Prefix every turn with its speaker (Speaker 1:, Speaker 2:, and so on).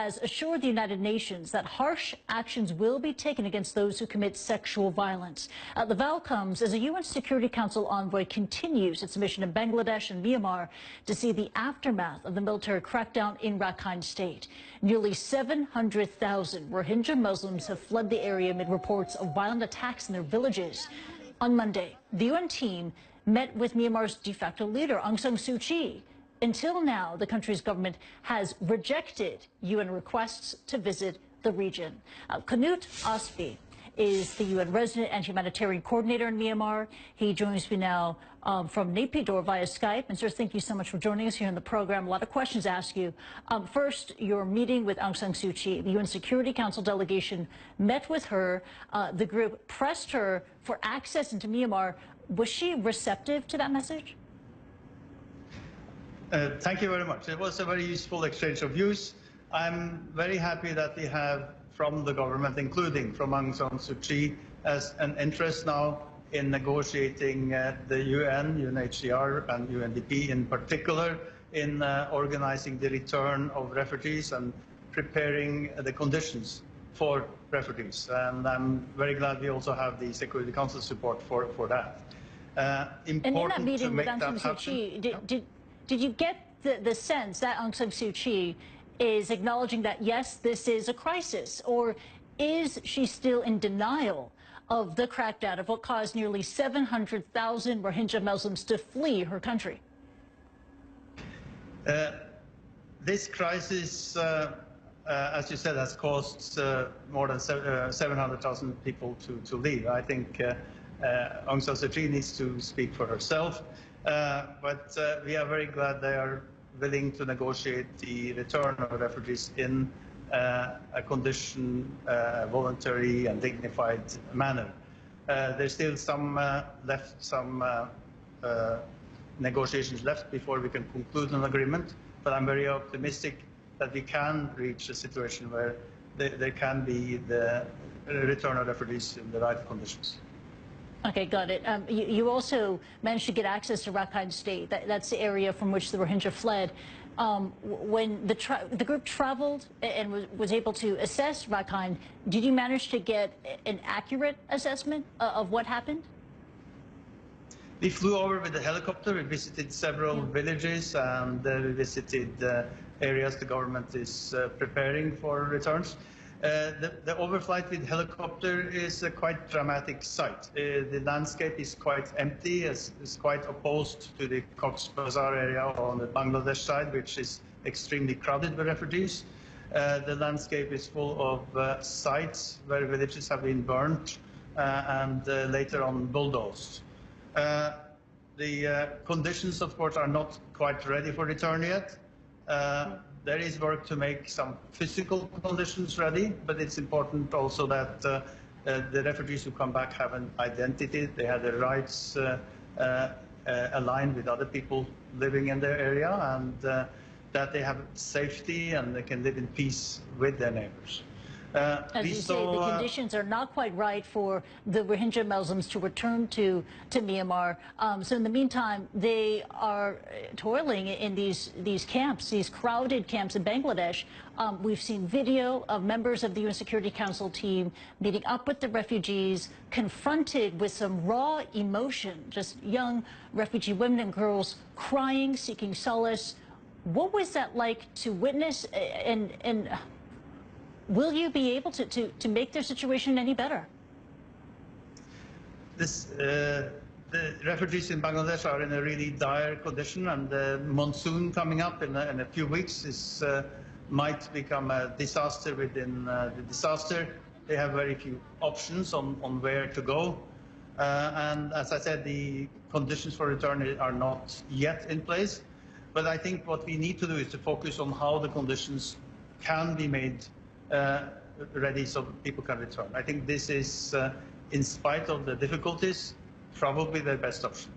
Speaker 1: has assured the United Nations that harsh actions will be taken against those who commit sexual violence. The vow comes as a UN Security Council envoy continues its mission in Bangladesh and Myanmar to see the aftermath of the military crackdown in Rakhine State. Nearly 700,000 Rohingya Muslims have fled the area amid reports of violent attacks in their villages. On Monday, the UN team met with Myanmar's de facto leader, Aung San Suu Kyi. Until now, the country's government has rejected UN requests to visit the region. Knut Asby is the UN resident and humanitarian coordinator in Myanmar. He joins me now from Naypyidaw via Skype. And sir, thank you so much for joining us here in the program. A lot of questions to ask you. First, your meeting with Aung San Suu Kyi. The UN Security Council delegation met with her. The group pressed her for access into Myanmar. Was she receptive to that message?
Speaker 2: Thank you very much. It was a very useful exchange of views. I'm very happy that we have from the government, including from Aung San Suu Kyi, as an interest now in negotiating the UN, UNHCR and UNDP in particular, in organizing the return of refugees and preparing the conditions for refugees. And I'm very glad we also have the Security Council support for that.
Speaker 1: And in that meeting with Aung San Suu Kyi, did you get the sense that Aung San Suu Kyi is acknowledging that, yes, this is a crisis? Or is she still in denial of the crackdown, of what caused nearly 700,000 Rohingya Muslims to flee her country?
Speaker 2: This crisis, as you said, has caused more than 700,000 people to leave. I think Aung San Suu Kyi needs to speak for herself. But we are very glad they are willing to negotiate the return of refugees in a conditioned, voluntary and dignified manner. There's still some negotiations left before we can conclude an agreement, but I'm very optimistic that we can reach a situation where there can be the return of refugees in the right conditions.
Speaker 1: Okay, got it. You also managed to get access to Rakhine State. That's the area from which the Rohingya fled. When the group traveled and was able to assess Rakhine, did you manage to get an accurate assessment of what happened?
Speaker 2: We flew over with a helicopter. We visited several villages and we visited areas the government is preparing for returns. The overflight with helicopter is a quite dramatic sight. The landscape is quite empty, it's quite opposed to the Cox's Bazar area on the Bangladesh side, which is extremely crowded with refugees. The landscape is full of sites where villages have been burnt and later on bulldozed. The conditions, of course, are not quite ready for return yet. There is work to make some physical conditions ready, but it's important also that the refugees who come back have an identity. They have their rights aligned with other people living in their area, and that they have safety and they can live in peace with their neighbors.
Speaker 1: As you say, the conditions are not quite right for the Rohingya Muslims to return to Myanmar. So in the meantime, they are toiling in these camps, these crowded camps in Bangladesh. We've seen video of members of the UN Security Council team meeting up with the refugees, confronted with some raw emotion, just young refugee women and girls crying, seeking solace. What was that like to witness, and will you be able to make their situation any better?
Speaker 2: The refugees in Bangladesh are in a really dire condition, and the monsoon coming up in a few weeks might become a disaster within the disaster. They have very few options on where to go. And as I said, the conditions for return are not yet in place. But I think what we need to do is to focus on how the conditions can be made ready so people can return. I think this is, in spite of the difficulties, probably the best option.